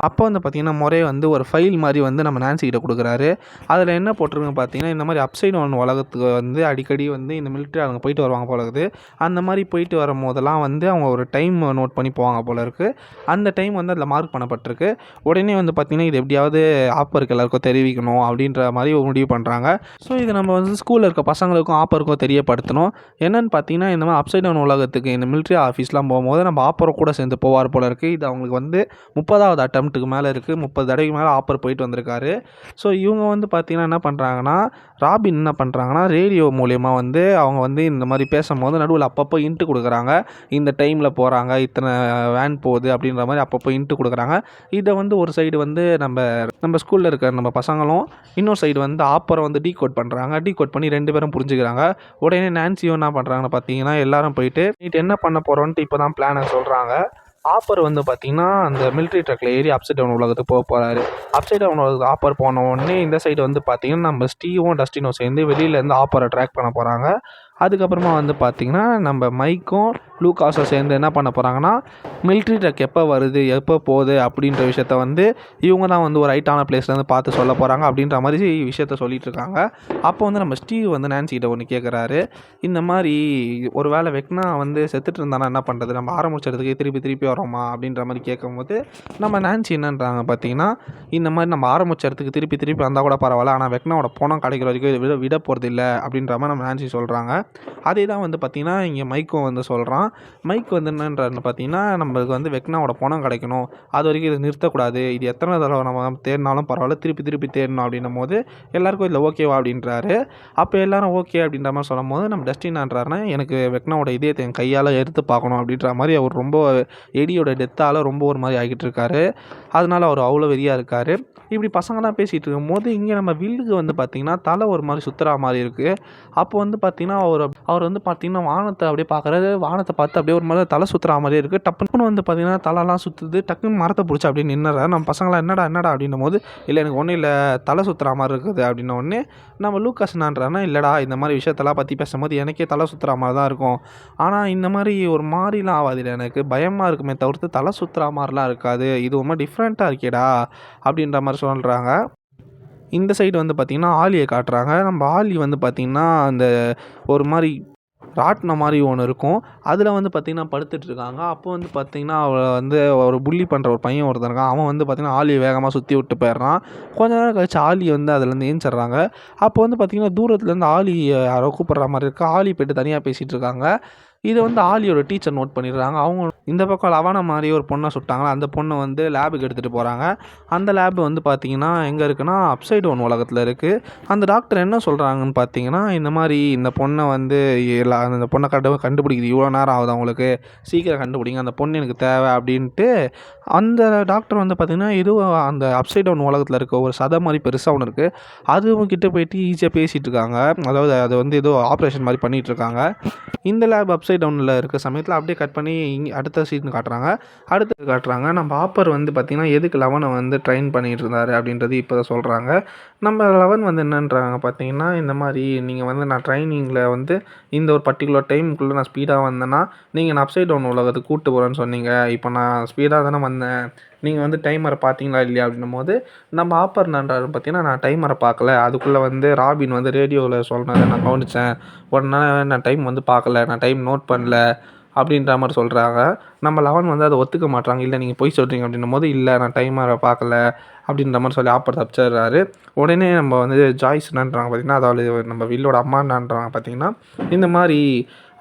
அப்போ வந்து பார்த்திங்கன்னா மொரே வந்து ஒரு ஃபைல் மாதிரி வந்து நம்ம நான்சிக்கிட்ட கொடுக்குறாரு. அதில் என்ன போட்டிருக்குன்னு பார்த்தீங்கன்னா, இந்த மாதிரி அப்சைட் டவுன் உலகத்துக்கு வந்து அடிக்கடி வந்து இந்த மிலிட்ரி அவங்க போயிட்டு வருவாங்க போல இருக்குது. அந்த மாதிரி போயிட்டு வரும்போதெல்லாம் வந்து அவங்க ஒரு டைம் நோட் பண்ணி போவாங்க போல இருக்குது. அந்த டைம் வந்து அதில் மார்க் பண்ணப்பட்டிருக்கு. உடனே வந்து பார்த்திங்கன்னா இது எப்படியாவது ஆப்பருக்கு எல்லாருக்கும் தெரிவிக்கணும் அப்படின்ற மாதிரி முடிவு பண்ணுறாங்க. ஸோ இது நம்ம வந்து ஸ்கூலில் இருக்க பசங்களுக்கும் ஆப்பருக்கும் தெரியப்படுத்தணும். என்னென்னு பார்த்தீங்கன்னா, இந்த மாதிரி அப்சைட் டவுன் உலகத்துக்கு இந்த மிலிட்ரி ஆஃபீஸ்லாம் போகும்போது நம்ம ஆப்பரை கூட சேர்ந்து போவார் போல இருக்குது. இது அவங்களுக்கு வந்து 30வது அட்டம்ப்ட்டுக்கு மேலே இருக்குது, 30 தடவைக்கு மேலே ஆப்பர் போயிட்டு வந்திருக்காரு. ஸோ இவங்க வந்து பார்த்திங்கன்னா என்ன பண்ணுறாங்கன்னா, ராபின் என்ன பண்ணுறாங்கன்னா ரேடியோ மூலயமா வந்து அவங்க வந்து இந்த மாதிரி பேசும்போது நடுவில் அப்பப்போ இன்ட்டு கொடுக்குறாங்க. இந்த டைமில் போகிறாங்க, இத்தனை வேன் போகுது அப்படின்ற மாதிரி அப்பப்போ இன்ட்டு கொடுக்குறாங்க. இதை வந்து ஒரு சைடு வந்து நம்ம ஸ்கூலில் இருக்கிற நம்ம பசங்களும், இன்னொரு சைடு வந்து ஆப்பரை வந்து டீகோட் பண்ணுறாங்க. டீகோட் பண்ணி 2 பேரும் புரிஞ்சுக்கிறாங்க. உடனே நான்சியும் என்ன பண்ணுறாங்கன்னு பார்த்தீங்கன்னா, எல்லாரும் போயிட்டு நைட் என்ன பண்ண போகிறோன்ட்டு இப்போ தான் பிளானை சொல்கிறாங்க. ஆப்பர் வந்து பார்த்திங்கன்னா அந்த மிலிட்ரி ட்ரக்கில் ஏறி அப்சைட் டவுன் உலகத்துக்கு போகிறாரு. அப்சைட் டவுன் உலகத்துக்கு ஆப்பர் போன உடனே இந்த சைடு வந்து பார்த்திங்கன்னா நம்ம ஸ்டீவும் டஸ்டினும் சேர்ந்து வெளியிலேருந்து ஆப்பரை ட்ராக் பண்ண போகிறாங்க. அதுக்கப்புறமா வந்து பார்த்திங்கன்னா நம்ம மைக்கும் லூகாஸும் சேர்ந்து என்ன பண்ண போகிறாங்கன்னா, மிலிட்ரி ட்ரக் எப்போ வருது எப்போ போகுது அப்படின்ற விஷயத்த வந்து இவங்க தான் வந்து ஒரு ரைட்டான பிளேஸ்லேருந்து பார்த்து சொல்ல போகிறாங்க அப்படின்ற மாதிரி விஷயத்த சொல்லிகிட்டு இருக்காங்க. அப்போ வந்து நம்ம ஸ்டீவ் வந்து நான்சிக்கிட்ட ஒன்று கேட்குறாரு, இந்த மாதிரி ஒரு வேளை வெக்னா வந்து செத்துட்டு இருந்தானா என்ன பண்ணுறது, நம்ம ஆரம்பிச்ச இடத்துக்கு திருப்பி திருப்பி வரோமா அப்படின்ற மாதிரி கேட்கும்போது நம்ம நான்சி என்னன்றாங்க பார்த்தீங்கன்னா, இந்த மாதிரி நம்ம ஆரம்பிச்ச இடத்துக்கு திருப்பி திருப்பி வந்தால் கூட பரவாயில்ல, ஆனால் வெக்னாவோட பணம் கிடைக்கிற வரைக்கும் விட போகிறது இல்லை அப்படின்ற மாதிரி நம்ம நான்சி சொல்கிறாங்க. அதே தான் வந்து பார்த்திங்கன்னா இங்கே மைக்கும் வந்து சொல்கிறான். மைக் வந்து என்னன்றாருன்னு பார்த்தீங்கன்னா, நம்மளுக்கு வந்து வெக்னாவோட பணம் கிடைக்கணும், அது வரைக்கும் இதை நிறுத்தக்கூடாது, இது எத்தனை தடவை நம்ம தேடினாலும் பரவாயில்ல, திருப்பி திருப்பி தேடணும் அப்படின்னும் போது எல்லாருக்கும் இதில் ஓகேவா அப்படின்றாரு. அப்போ எல்லாரும் ஓகே அப்படின்ற மாதிரி சொல்லும் போது நம்ம டஸ்டின் ஆன்றாருன்னா, எனக்கு வெக்னாவோட இதயத்தை என் கையால் எடுத்து பார்க்கணும் அப்படின்ற மாதிரி அவர் ரொம்ப எடியோட டெத்தால் ரொம்ப ஒரு மாதிரி ஆகிட்டு இருக்காரு. அதனால அவர் அவ்வளோ வெறியாக இருக்கார். இப்படி பசங்களாம் பேசிகிட்டு இருக்கும்போது இங்கே நம்ம வில்லுக்கு வந்து பார்த்திங்கன்னா தலை ஒரு மாதிரி சுற்றுறா மாதிரி இருக்குது. அப்போ வந்து பார்த்திங்கன்னா அவர் வந்து பார்த்திங்கன்னா வானத்தை அப்படியே பார்க்குறாரு. வானத்தை பார்த்து அப்படியே ஒரு மாதிரி தலை சுற்றுறா மாதிரியே இருக்குது. டப்புன்னு வந்து பார்த்திங்கன்னா தலைலாம் சுற்றுது. டக்குன்னு மரத்தை பிடிச்சி அப்படியே நின்னுறாரு. நம்ம பசங்களாம் என்னடா அப்படின்னும் போது, இல்லை எனக்கு ஒன்றும் இல்லை, தலை சுற்றுறா மாதிரி இருக்குது அப்படின்ன உடனே நம்ம லூகாஸ் என்னான்றாருன்னா, இல்லைடா இந்த மாதிரி விஷயத்தெல்லாம் பற்றி பேசும்போது எனக்கே தலை சுற்றுறா மாதிரி தான் இருக்கும், ஆனால் இந்த மாதிரி ஒரு மாதிரிலாம் ஆகாது, இல்லை எனக்கு பயமாக இருக்குமே தவிர்த்து தலை சுற்றுறா மாதிரிலாம் இருக்காது, இது ஒரு மாதிரி டிஃப்ரெண்ட்டாக இருக்கேடா அப்படின்ற மாதிரி சொல்கிறாங்க. இந்த சைடு வந்து பார்த்திங்கன்னா ஆலியை காட்டுறாங்க. நம்ம ஆலி வந்து பார்த்திங்கன்னா அந்த ஒரு மாதிரி ராட்டினம் மாதிரி ஒன்று இருக்கும், அதில் வந்து பார்த்திங்கன்னா படுத்துட்டு இருக்காங்க. அப்போ வந்து பார்த்திங்கன்னா அவளை வந்து ஒரு புள்ளி பண்ணுற ஒரு பையன் ஒருத்தன் இருக்கான். அவன் வந்து பார்த்திங்கன்னா ஆலியை வேகமாக சுற்றி விட்டு போயிடுறான். கொஞ்ச நேரம் கழிச்சு ஆலி வந்து அதுலேருந்து ஏஞ்சிட்றாங்க. அப்போ வந்து பார்த்திங்கன்னா தூரத்துலேருந்து ஆலி யாரோ கூப்பிட்ற மாதிரி இருக்குது. ஆலி போய்ட்டு தனியாக பேசிகிட்டு இருக்காங்க. இதை வந்து ஆலியோட டீச்சர் நோட் பண்ணிடுறாங்க. அவங்க இந்த பக்கம் லவன மாதிரி ஒரு பொண்ணை சுட்டாங்களா, அந்த பொண்ணை வந்து லேபுக்கு எடுத்துகிட்டு போகிறாங்க. அந்த லேப் வந்து பார்த்திங்கன்னா எங்கே இருக்குன்னா அப்சைட் டவுன் உலகத்தில் இருக்குது. அந்த டாக்டர் என்ன சொல்கிறாங்கன்னு பார்த்தீங்கன்னா, இந்த மாதிரி இந்த பொண்ணை வந்து அந்த பொண்ணை கண்டுபிடிக்குது இவ்வளோ நேரம் ஆகுது அவங்களுக்கு, சீக்கிரம் கண்டுபிடிங்க, அந்த பொண்ணு எனக்கு தேவை அப்படின்ட்டு அந்த டாக்டர் வந்து பார்த்திங்கன்னா எதுவும் அந்த அப்சைட் டவுன் உலகத்தில் இருக்க ஒரு சதை மாதிரி பெருசாக ஒன்று இருக்குது, அதுவும் கிட்ட போயிட்டு ஈஸியாக பேசிகிட்டு இருக்காங்க. அதாவது அது வந்து ஏதோ ஆப்ரேஷன் மாதிரி பண்ணிகிட்டு இருக்காங்க. இந்த லேப் அப்சைட் டவுனில் இருக்க சமயத்தில் அப்படியே கட் பண்ணி அடுத்த சீன் காட்டுறாங்க. நம்ம ஆப்பர் வந்து பார்த்திங்கன்னா எதுக்கு லெவனை வந்து ட்ரெயின் பண்ணிகிட்டு இருந்தார் அப்படின்றது இப்போ தான் சொல்கிறாங்க. நம்ம லெவன் வந்து என்னன்றாங்க பார்த்தீங்கன்னா, இந்த மாதிரி நீங்கள் வந்து நான் ட்ரைனிங்கில் வந்து இந்த ஒரு பர்டிகுலர் டைமுக்குள்ளே நான் ஸ்பீடாக வந்தேன்னா நீங்கள் நான் அப்சைட் டவுன் உலகத்துக்கு கூப்பிட்டு போகிறேன்னு சொன்னீங்க, இப்போ நான் ஸ்பீடாக தானே வந்தேன், நீங்கள் வந்து டைமரை பார்த்தீங்களா இல்லையா அப்படின்னும் போது நம்ம ஆப்பர் நன்றாரு பார்த்தீங்கன்னா, நான் டைமரை பார்க்கல, அதுக்குள்ளே வந்து ராபின் வந்து ரேடியோவில் சொன்னதை நான் கவனித்தேன், உடனே நான் டைம் வந்து பார்க்கல, நான் டைம் நோட் பண்ணல அப்படின்ற மாதிரி சொல்கிறாங்க. நம்ம லெவன் வந்து அதை ஒத்துக்க மாட்டாங்க. இல்லை நீங்கள் பொய் சொல்கிறீங்க அப்படின்னும் போது, இல்லை நான் டைமரை பார்க்கல அப்படின்ற மாதிரி சொல்லி ஆப்பர் தப்பிச்சிடுறாரு. உடனே நம்ம வந்து ஜாய்ஸ் என்னன்றாங்க பார்த்திங்கன்னா, அதாவது நம்ம வில்லோட அம்மா என்னன்றாங்க பார்த்திங்கன்னா, இந்த மாதிரி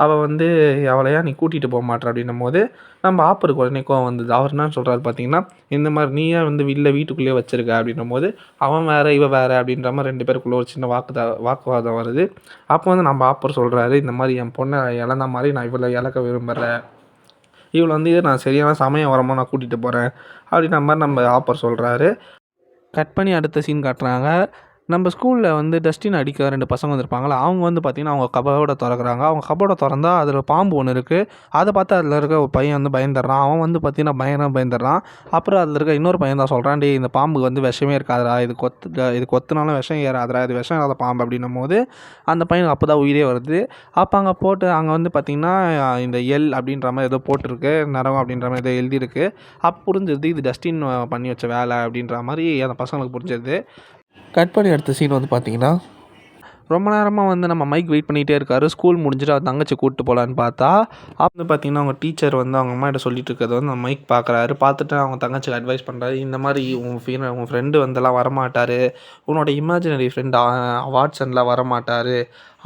அவள் வந்து அவளையா நீ கூட்டிகிட்டு போக மாட்டேற அப்படின்னும் போது நம்ம ஆப்பருக்கு உடனே கோவம் வந்தது. அவர் என்ன சொல்கிறாரு பார்த்தீங்கன்னா, இந்த மாதிரி நீயே வந்து வீட்டுக்குள்ளேயே வச்சுருக்க அப்படின்னும் போது அவன் வேறு இவ வேறு அப்படின்ற மாதிரி 2 பேருக்குள்ளே ஒரு சின்ன வாக்குவாதம் வருது. அப்போ வந்து நம்ம ஆப்பர் சொல்கிறாரு, இந்த மாதிரி என் பொண்ணை இழந்த மாதிரி நான் இவளை இழக்க விரும்புகிறேன், இவளை வந்து நான் சரியான சமயம் வரமோ நான் கூட்டிகிட்டு போகிறேன் அப்படின்ற மாதிரி நம்ம ஆப்பர் சொல்கிறாரு. கட் பண்ணி அடுத்த சீன் காட்டுறாங்க. நம்ம ஸ்கூலில் வந்து டஸ்டின் அடிக்க 2 பசங்க வந்திருப்பாங்களா, அவங்க வந்து பார்த்திங்கன்னா அவங்க கபோர்டை திறக்கிறாங்க. அவங்க கபோர்டை திறந்தா அதில் பாம்பு ஒன்று இருக்குது. அதை பார்த்து அதில் இருக்க ஒரு பையன் வந்து பயந்துடுறான். அவன் வந்து பார்த்திங்கன்னா பயந்துடுறான். அப்புறம் அதில் இருக்க இன்னொரு பையன் தான் சொல்கிறான், டேய் இந்த பாம்புக்கு வந்து விஷமே இருக்காதுடா, இது கொத்துனாலும் விஷம் ஏறாதுடா, இது விஷம் இல்லாத பாம்பு அப்படின்னும் போது அந்த பையனுக்கு அப்போ தான் உயிரே வருது. அப்போ அங்கே வந்து பார்த்திங்கன்னா இந்த எல் அப்படின்ற மாதிரி ஏதோ போட்டிருக்கு, நரகம் அப்படின்ற மாதிரி ஏதோ எழுதியிருக்கு. அப்போ புரிஞ்சிருது இது டஸ்டின் பண்ணி வச்ச வேலை அப்படின்ற மாதிரி அந்த பசங்களுக்கு புரிஞ்சிருது. கட் பண்ணி அடுத்த சீன் வந்து பார்த்திங்கன்னா, ரொம்ப நேரமாக வந்து நம்ம மைக் வெயிட் பண்ணிகிட்டே இருக்காரு. ஸ்கூல் முடிஞ்சுட்டு அவர் தங்கச்சி கூப்பிட்டு போகலான்னு பார்த்தா, அப்போ வந்து பார்த்திங்கன்னா அவங்க டீச்சர் வந்து அவங்க அம்மாட்ட சொல்லிட்டு இருக்கிறத வந்து மைக் பார்க்குறாரு. பார்த்துட்டு அவங்க தங்கச்சிக்கு அட்வைஸ் பண்ணுறாரு, இந்த மாதிரி உன் ஃப்ரெண்டு வந்தெல்லாம் வரமாட்டார், உன்னோட இமேஜினரி ஃப்ரெண்ட் வாட்ஸன்லாம் வரமாட்டார்,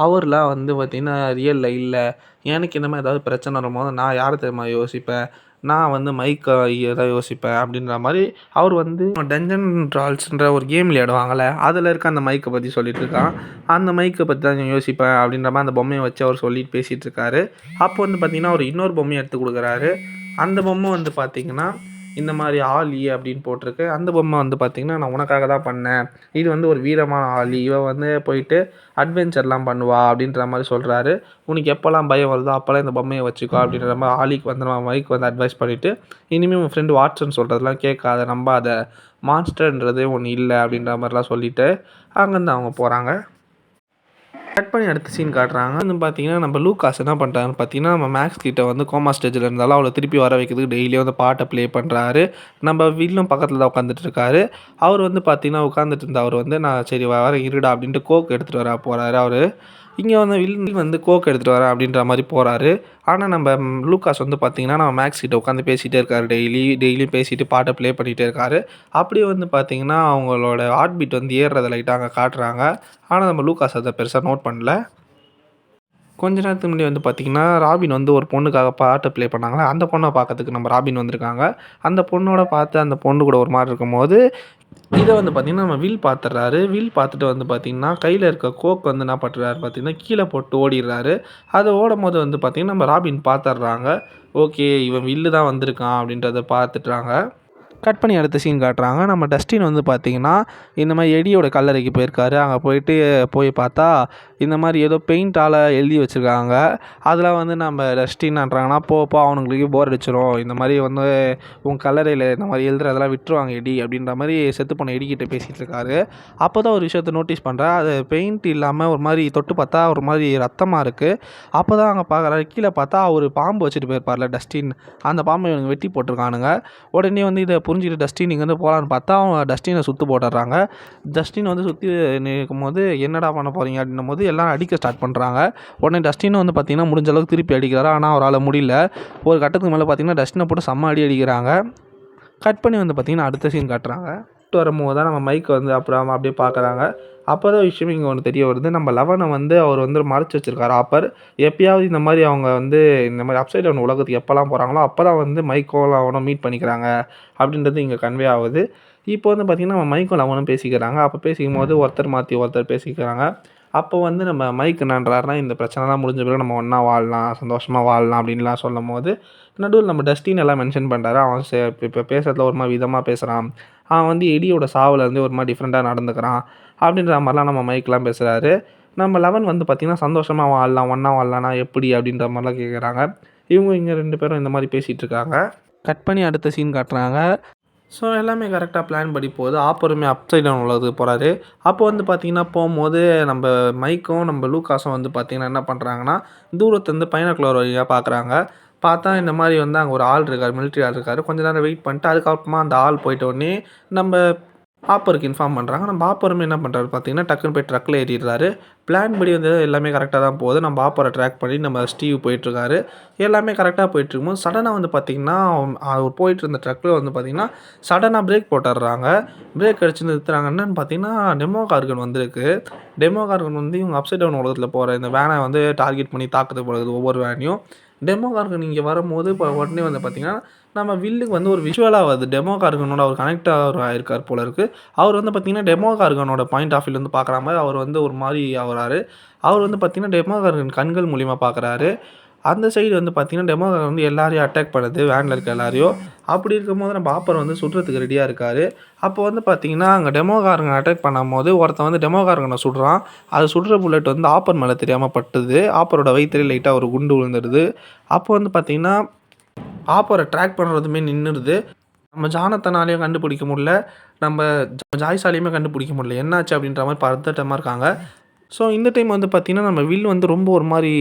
அவர்லாம் வந்து பார்த்திங்கன்னா ரியலில் இல்லை, எனக்கு இந்த மாதிரி ஏதாவது பிரச்சனை வரும்போது நான் யாரை தெரியுமா யோசிப்பேன், நான் வந்து மைக்கை தான் யோசிப்பேன் அப்படின்ற மாதிரி அவர் வந்து டஞ்சன் ட்ரால்ஸ்ன்ற ஒரு கேம் விளையாடுவாங்கள்ல, அதில் இருக்க அந்த மைக்கை பற்றி சொல்லிட்டு இருக்கான். அந்த மைக்கை பற்றி தான் யோசிப்பேன் அப்படின்ற மாதிரி அந்த பொம்மையை வச்சு அவர் சொல்லிட்டு பேசிகிட்டு இருக்காரு. அப்போ வந்து பார்த்திங்கன்னா அவர் இன்னொரு பொம்மையை எடுத்து கொடுக்குறாரு. அந்த பொம்மை வந்து பார்த்திங்கன்னா இந்த மாதிரி ஆலி அப்படின்னு போட்டிருக்கு. அந்த பொம்மை வந்து பார்த்திங்கன்னா நான் உனக்காக தான் பண்ணேன், இது வந்து ஒரு வீரமான ஆலி, இவன் வந்து போயிட்டு அட்வென்ச்சர்லாம் பண்ணுவா அப்படின்ற மாதிரி சொல்கிறாரு. உனக்கு எப்போல்லாம் பயம் வருதோ அப்போல்லாம் இந்த பொம்மையை வச்சுக்கோ அப்படின்ற மாதிரி ஆலிக்கு வந்து நம்ம மைக் வந்து அட்வைஸ் பண்ணிவிட்டு, இனிமேல் உன் ஃப்ரெண்டு வாட்ஸன் சொல்கிறதெல்லாம் கேட்காத, நம்பாத, மான்ஸ்டர்ன்றதே ஒன்று இல்லை அப்படின்ற மாதிரிலாம் சொல்லிவிட்டு அங்கேருந்து அவங்க போகிறாங்க. கட் பண்ணி அடுத்த சீன் காட்டுறாங்க. வந்து பார்த்திங்கன்னா நம்ம லூகாஸ் என்ன பண்ணுறாருன்னு பார்த்திங்கன்னா, நம்ம மேக்ஸ் கிட்ட வந்து கோமா ஸ்டேஜில் இருந்தாலும் அவளை திருப்பி வர வைக்கிறதுக்கு டெய்லியும் வந்து பாட்டை ப்ளே பண்ணுறாரு. நம்ம வில்லும் பக்கத்தில் தான் உட்காந்துட்டு இருக்காரு. அவர் வந்து பார்த்திங்கன்னா உட்காந்துட்டு இருந்த அவர் வந்து நான் சரி வர இருடா அப்படின்ட்டு கோக் எடுத்துகிட்டு வர போகிறாரு. அவர் இங்கே வந்து வில் வந்து கோக் எடுத்துகிட்டு வரேன் அப்படின்ற மாதிரி போகிறாரு. ஆனால் நம்ம லூகாஸ் வந்து பார்த்திங்கன்னா நம்ம மேக்ஸ் கிட்ட உட்காந்து பேசிகிட்டே இருக்காரு. டெய்லியும் பேசிட்டு பாட்டை ப்ளே பண்ணிகிட்டே இருக்காரு. அப்படியே வந்து பார்த்திங்கன்னா அவங்களோட ஹார்ட் பீட் வந்து ஏறுறதை லைட்டாக அங்கே காட்டுறாங்க. ஆனால் நம்ம லூகாஸ் அதை பெருசாக நோட் பண்ணல. கொஞ்ச நேரத்துக்கு முன்னாடி வந்து பார்த்திங்கன்னா ராபின் வந்து ஒரு பொண்ணுக்காக பாட்டை ப்ளே பண்ணாங்களே, அந்த பொண்ணை பார்க்கறதுக்கு நம்ம ராபின் வந்திருக்காங்க. அந்த பொண்ணோட பார்த்து அந்த பொண்ணு கூட ஒரு மாதிரி இருக்கும்போது இதை வந்து பார்த்திங்கன்னா நம்ம வில் பார்த்துட்றாரு. வில் பார்த்துட்டு வந்து பார்த்திங்கன்னா கையில் இருக்க கோக் வந்து என்ன பண்ணுறாரு பார்த்திங்கன்னா கீழே போட்டு ஓடிடுறாரு. அதை ஓடும்போது வந்து பார்த்திங்கன்னா நம்ம ராபின் பார்த்துட்றாங்க. ஓகே இவன் வில்லு தான் வந்திருக்கான் அப்படின்றத பார்த்துட்றாங்க. கட் பண்ணி அடுத்த சீன் காட்டுறாங்க. நம்ம டஸ்டின் வந்து பார்த்திங்கன்னா இந்த மாதிரி எடியோட கல்லறைக்கு போயிருக்காரு. அங்கே போய் பார்த்தா இந்த மாதிரி ஏதோ பெயிண்டால் எழுதி வச்சுருக்காங்க. அதில் வந்து நம்ம டஸ்டின்ன்றாங்கன்னா போ அவனுங்களுக்கு போர் அடிச்சிடும், இந்த மாதிரி வந்து உன் கல்லறையில் இந்த மாதிரி எழுதுறதெல்லாம் விட்டுருவாங்க எடி அப்படின்ற மாதிரி செத்து போன எடிக்கிட்ட பேசிகிட்டு இருக்காரு. அப்போ தான் ஒரு விஷயத்தை நோட்டீஸ் பண்ணுறேன், அது பெயிண்ட் இல்லாமல் ஒரு மாதிரி தொட்டு பார்த்தா ஒரு மாதிரி ரத்தமாக இருக்குது. அப்போ தான் அங்கே பார்க்குறாரு, கீழே பார்த்தா ஒரு பாம்பு வச்சுட்டு போயிருப்பார்ல டஸ்டின், அந்த பாம்பை இவனுக்கு வெட்டி போட்டிருக்கானுங்க. உடனே வந்து இதை புரிஞ்சுக்கிட்டு டஸ்டின் இங்கே வந்து போகலான்னு பார்த்தா அவங்க டஸ்டினை சுற்று போட்டுடுறாங்க. டஸ்டின் வந்து சுற்றி நிற்கும் போது என்னடா பண்ண போகிறீங்க அப்படின்னும் போது எல்லோரும் அடிக்க ஸ்டார்ட் பண்ணுறாங்க. உடனே டஸ்டின் வந்து பார்த்திங்கன்னா முடிஞ்ச அளவுக்கு திருப்பி அடிக்கிறாரு. ஆனால் அவரால் முடியல. ஒரு கட்டத்துக்கு மேலே பார்த்திங்கன்னா டஸ்டினை போட்டு செம்ம அடிக்கிறாங்க. கட் பண்ணி வந்து பார்த்திங்கன்னா அடுத்த சீன் காட்டுறாங்க. வரும்போது தான் நம்ம மைக்கை வந்து அப்புறம் அப்படியே பார்க்குறாங்க. அப்போ தான் விஷயம் இங்கே ஒன்று தெரிய வருது. நம்ம லெவனை வந்து அவர் வந்து மறைச்சு வச்சிருக்காரு ஆப்பர். எப்பயாவது இந்த மாதிரி அவங்க வந்து இந்த மாதிரி அப்சைட் டவுன் உலகத்துக்கு எப்போலாம் போகிறாங்களோ அப்போ தான் வந்து மைக்கோவும் லெவனும் மீட் பண்ணிக்கிறாங்க அப்படின்றது இங்கே கன்வே ஆகுது. இப்போ வந்து பார்த்திங்கன்னா நம்ம மைக்கும் லெவனும் பேசிக்கிறாங்க. அப்போ பேசிக்கும்போது ஒருத்தர் மாற்றி ஒருத்தர் பேசிக்கிறாங்க. அப்போ வந்து நம்ம மைக் என்னன்றாருன்னா, இந்த பிரச்சனைலாம் முடிஞ்ச பிறகு நம்ம ஒன்றா வாழலாம், சந்தோஷமாக வாழலாம் அப்படின்லாம் சொல்லும்போது, நடுவில் நம்ம டஸ்டின் எல்லாம் மென்ஷன் பண்ணுறாரு. அவன் இப்போ பேசுறதுல ஒரு மாதிரி விதமாக பேசுகிறான். அவன் வந்து எடியோட சாவில் வந்து ஒரு மாதிரி டிஃப்ரெண்ட்டாக நடந்துக்கிறான் அப்படின்ற மாதிரிலாம் நம்ம மைக்லாம் பேசுகிறாரு. நம்ம லெவன் வந்து பார்த்திங்கன்னா சந்தோஷமாக வாழலாம், ஒன்றா வாழலாம்னா எப்படி அப்படின்ற மாதிரிலாம் கேட்குறாங்க. இவங்க 2 பேரும் இந்த மாதிரி பேசிகிட்டு இருக்காங்க. கட் பண்ணி அடுத்த சீன் காட்டுறாங்க. ஸோ எல்லாமே கரெக்டாக பிளான் படி போகுது. ஆப்பருமே அப்சைட் டவுன் உலகத்துக்கு போகிறாரு. அப்போ வந்து பார்த்திங்கன்னா போகும்போது நம்ம மைக்கும் நம்ம லூக்காஸும் வந்து பார்த்திங்கன்னா என்ன பண்ணுறாங்கன்னா, தூரத்துலேருந்து பைனாக்குலர் வழியாக பார்க்குறாங்க. பார்த்தா இந்த மாதிரி வந்து அங்கே ஒரு ஆள் இருக்கார், மிலிட்ரி ஆள் இருக்கார். கொஞ்ச நேரம் வெயிட் பண்ணிட்டு அதுக்கப்புறமா அந்த ஆள் போயிட்டோடனே நம்ம ஆப்பருக்கு இன்ஃபார்ம் பண்ணுறாங்க. நம்ம ஆப்பருமே என்ன பண்ணுறாரு பார்த்திங்கன்னா, டக்குன்னு போய் ட்ரக்கில் ஏறிடுறாரு. பிளான் படி வந்து எல்லாமே கரெக்டாக தான் போகுது. நம்ம ஆப்பரை ட்ராக் பண்ணி நம்ம ஸ்டீவ் போயிட்டுருக்காரு. எல்லாமே கரெக்டாக போயிட்டுருக்கும்போது சடனாக வந்து பார்த்திங்கன்னா, அவர் போயிட்டுருந்த ட்ரக்கில் வந்து பார்த்திங்கன்னா, சடனாக பிரேக் போட்டுடுறாங்க. பிரேக் அடிச்சு நிறுத்துறாங்க. என்னென்னு பார்த்திங்கன்னா, டெமோ கார்கன் வந்திருக்கு. டெமோ கார்கன் வந்து இவங்க அப்சைட் டவுன் உலகத்தில் போகிற இந்த வேனை வந்து டார்கெட் பண்ணி தாக்குது போடுது ஒவ்வொரு வேனையும். டெமோ கார்கன் இங்கே வரும்போது இப்போ உடனே வந்து பார்த்திங்கன்னா, நம்ம வில்லுக்கு வந்து ஒரு விஷுவலாக வருது. டெமோ கார்கனோட அவர் கனெக்ட் ஆகிருக்கார் போல இருக்குது. அவர் வந்து பார்த்திங்கன்னா, டெமோ கார்கனோட பாயிண்ட் ஆஃப் வியூலேருந்து பார்க்குற மாதிரி அவர் வந்து ஒரு மாதிரி ஆகுறாரு. அவர் வந்து பார்த்திங்கன்னா, டெமோ கார்கன் கண்கள் மூலிமா பார்க்குறாரு. அந்த சைடு வந்து பார்த்திங்கன்னா, டெமோ கார்கன் வந்து எல்லாரையும் அட்டாக் பண்ணுது, வேனில் இருக்க எல்லாரையும். அப்படி இருக்கும்போது நம்ம ஆப்பர் வந்து சுடுறதுக்கு ரெடியாக இருக்கார். அப்போ வந்து பார்த்திங்கன்னா, அங்கே டெமோ கார்கன் அட்டாக் பண்ணும்போது ஒருத்தன் வந்து டெமோ கார்கனை சுடுறான். அது சுடுற புல்லட் வந்து ஆப்பர் மேலே தெரியாமல் பட்டுது. ஆப்பரோட வயிற்றுல லைட்டாக ஒரு குண்டு விழுந்துடுது. அப்போ வந்து பார்த்திங்கன்னா, ஆப்பரை ட்ராக் பண்ணுறதுமே நின்றுடுது. நம்ம ஜானத்தனாலையும் கண்டுபிடிக்க முடியல, நம்ம ஜாய்ஸாலையுமே கண்டுபிடிக்க முடியல. என்னாச்சு அப்படின்ற மாதிரி பதட்டமாக இருக்காங்க. ஸோ இந்த டைம் வந்து பார்த்திங்கன்னா, நம்ம வில் வந்து ரொம்ப ஒரு மாதிரி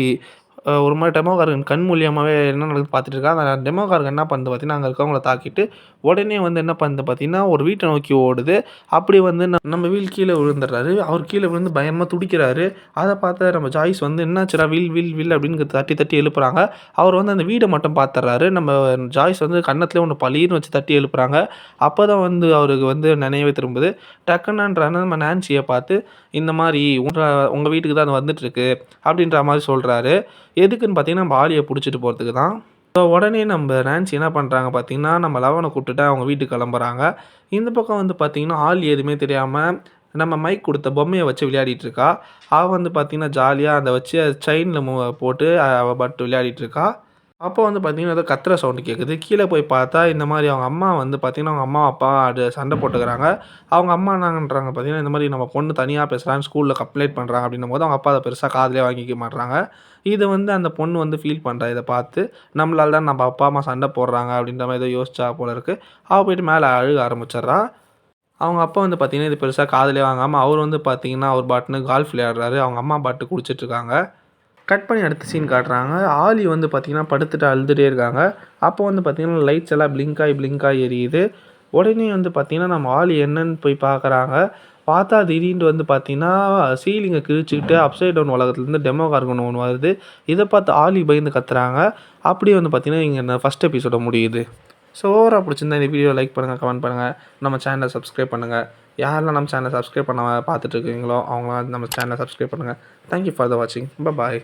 டெமோ கார்கன் கண் மூலியமாகவே என்ன நடக்குது பார்த்துட்டு இருக்கா. அந்த டெமோ கார்கன் என்ன பண்ணுது பார்த்திங்கன்னா, அங்கே இருக்கவங்கள தாக்கிட்டு உடனே வந்து என்ன பண்ணுது பார்த்திங்கன்னா, ஒரு வீட்டை நோக்கி ஓடுது. அப்படி வந்து நம்ம வில் கீழே விழுந்துடுறாரு. அவர் கீழே விழுந்து பயமாக துடிக்கிறாரு. அதை பார்த்து நம்ம ஜாய்ஸ் வந்து என்னாச்சுடா வில் வில் வில் அப்படின்னு தட்டி தட்டி எழுப்புறாங்க. அவர் வந்து அந்த வீடை மட்டும் பார்த்துட்றாரு. நம்ம ஜாய்ஸ் வந்து கன்னத்துலேயே ஒன்று பளீர்னு வச்சு தட்டி எழுப்புறாங்க. அப்போ தான் வந்து அவருக்கு வந்து நினைவே திரும்புது. டக்குன்னான்றான நம்ம நான்சியை பார்த்து இந்த மாதிரி உங்கள் வீட்டுக்கு தான் அது வந்துட்டுருக்கு அப்படின்ற மாதிரி சொல்கிறாரு. எதுக்குன்னு பார்த்தீங்கன்னா, நம்ம ஆலியை பிடிச்சிட்டு போகிறதுக்கு தான். ஸோ உடனே நம்ம நான்சி என்ன பண்ணுறாங்க பார்த்தீங்கன்னா, நம்ம லெவனை கூப்பிட்டுட்டு அவங்க வீட்டுக்கு கிளம்புறாங்க. இந்த பக்கம் வந்து பார்த்திங்கன்னா, ஆலி எதுவுமே தெரியாமல் நம்ம மைக் கொடுத்த பொம்மையை வச்சு விளையாடிட்டுருக்கா. அவள் வந்து பார்த்திங்கன்னா, ஜாலியாக அதை வச்சு செயினில் போட்டு அவள் பட்டு விளையாடிட்டுருக்கா. அப்போ வந்து பார்த்திங்கன்னா, ஏதோ கத்துற சவுண்டு கேட்குது. கீழே போய் பார்த்தா இந்த மாதிரி அவங்க அம்மா வந்து பார்த்திங்கன்னா, அவங்க அம்மா அப்பா சண்டை போட்டுக்கிறாங்க. அவங்க அம்மா என்னன்றாங்க பார்த்திங்கன்னா, இந்த மாதிரி நம்ம பொண்ணு தனியாக பேசுகிறான்னு ஸ்கூலில் கம்ப்ளைண்ட் பண்ணுறாங்க அப்படின்னும்போது அவங்க அப்பா அதை பெருசாக காதுலேயே வாங்கிக்க மாட்றாங்க. இதை வந்து அந்த பொண்ணு வந்து ஃபீல் பண்ணுறா. இதை பார்த்து நம்மளால தான் நம்ம அப்பா அம்மா சண்டை போடுறாங்க அப்படின்ற மாதிரி ஏதோ யோசிச்சா போல இருக்குது. அவள் போய்ட்டு மேலே அழுக ஆரம்பிச்சிட்றா. அவங்க அப்பா வந்து பார்த்திங்கன்னா, இது பெருசாக காதுலேயே வாங்காமல் அவர் வந்து பார்த்திங்கன்னா, அவர் பாட்டுன்னு கால்ஃப் விளையாடுறாரு. அவங்க அம்மா பாட்டு குடிச்சிட்ருக்காங்க. கட் பண்ணி அடுத்த சீன் காட்டுறாங்க. ஆலி வந்து பார்த்திங்கன்னா, படுத்துட்டு அழுதுகிட்டே இருக்காங்க. அப்போ வந்து பார்த்திங்கன்னா, லைட்ஸ் எல்லாம் பிளிங்காகி எரியுது. உடனே வந்து பார்த்திங்கன்னா, நம்ம ஆலி என்னன்னு போய் பார்க்குறாங்க. பார்த்தா திடீர்னு வந்து பார்த்திங்கன்னா, சீலிங்கை கிழிச்சிக்கிட்டு அப்சைட் டவுன் உலகத்துலேருந்து டெமோ கார்கன் ஒன்று வருது. இதை பார்த்து ஆலி பயந்து கத்துறாங்க. அப்படியே வந்து பார்த்திங்கன்னா, இங்கே ஃபஸ்ட் எபிசோட முடியுது. ஸோ ஓவராக பிடிச்சிருந்தா இந்த வீடியோ லைக் பண்ணுங்கள், கமெண்ட் பண்ணுங்கள், நம்ம சேனலை சப்ஸ்கிரைப் பண்ணுங்கள். யாரெல்லாம் நம்ம சேனலை சப்ஸ்கிரைப் பண்ணாமல் பார்த்துட்ருக்கீங்களோ அவங்களாம் நம்ம சேனலை சப்ஸ்கிரைப் பண்ணுங்கள். தேங்க்யூ ஃபார் த வாட்சிங். பாய்.